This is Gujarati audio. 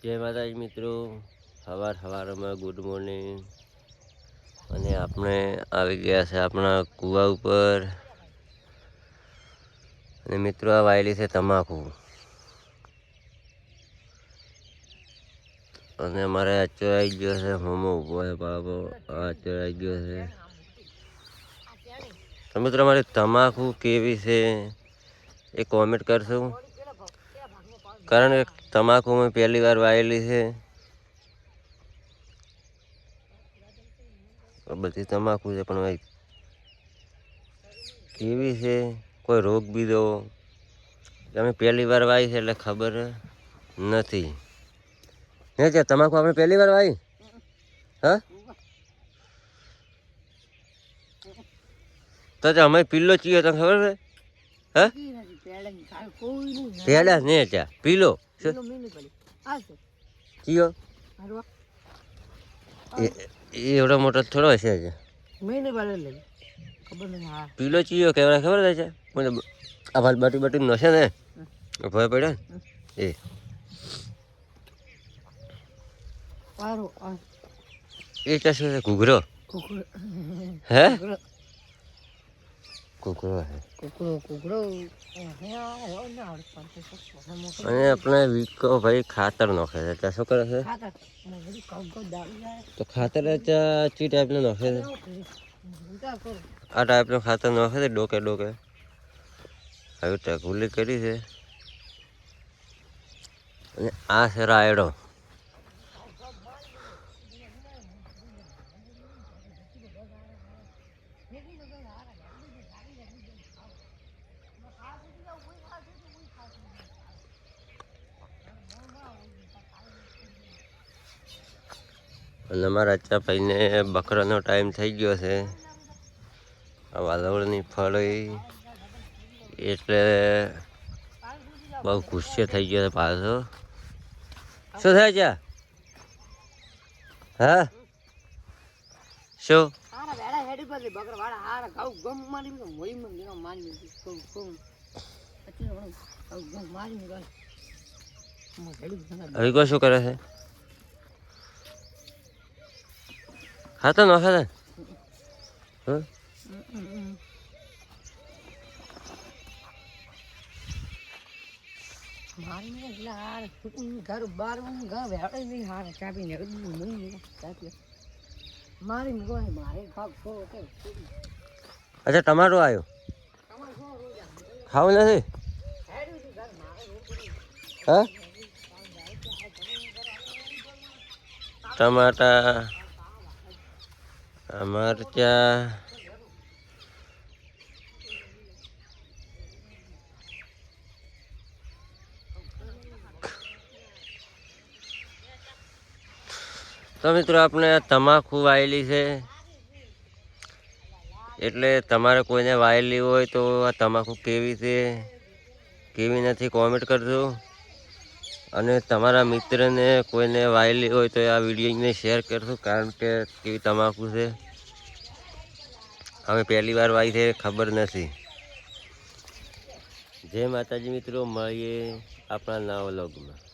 જય માતાજી મિત્રો, સવારમાં ગુડ મોર્નિંગ। અને આપણે આવી ગયા છે આપણા કૂવા ઉપર। અને મિત્રો આ વાયેલી છે તમાકુ। અને અમારે આચો આવી ગયો છે, હોમો ઊભો છે બાબો, આચો આવી ગયો છે। તો મિત્રો અમારી તમાકુ કેવી છે એ કોમેન્ટ કરશો, કારણ કે તમાકુ મેં પહેલી વાર વાયેલી છે। બધી તમાકુ છે પણ ભાઈ કેવી છે, કોઈ રોગ બીજો અમે પહેલી વાર વાવી છે એટલે ખબર નથી। હે કે તમાકુ આપણે પહેલી વાર વાવી? હા તો અમે પીલો ચીયો તને ખબર છે? હા પેલા ને ચા પીલો ચીયો એવડો મોટો થોડો હશે છે પીલો ચીયો કેવડા ખબર છે? મને આ ભાલ બાટી બાટી નશે ને ભય પડે એ એ શું છે? ઘૂઘરો હે? કુકડો અને આપણે વીકો ભાઈ ખાતર નાખે છે ત્યાં શું કરે છે? તો ખાતર ચી ટાઈપનું નાખે છે? આ ટાઈપનું ખાતર નાખે છે ડોકે ડોકે। હવે ટેકુલી કરી છે અને આ છે રાયડો। અને અમારા અચ્ચા ભાઈને બકરાનો ટાઈમ થઈ ગયો છે। આ વાદળની ફળી એટલે બહુ ગુસ્સે થઈ ગયો છે પાછો। શું થાય છે? હા શું હવે શું કરે છે? ખાતર નાખે છે? અચ્છા ટમાટો આવ્યો, ખાવું નથી? હા ટમાટા મરચા તો મિત્રો આપણે તમાકુ વાયેલી છે, એટલે તમારે કોઈને વાયેલી હોય તો આ તમાકુ કેવી છે કેવી નથી કોમેન્ટ કરજો। અને તમારા મિત્રને કોઈને વાયેલી હોય તો આ વિડીયોને શેર કરજો, કારણ કે કેવી તમાકુ છે અમે પહેલી વાર વાવી છે ખબર નથી। જય માતાજી મિત્રો, મળીએ આપણા નવા વ્લોગમાં।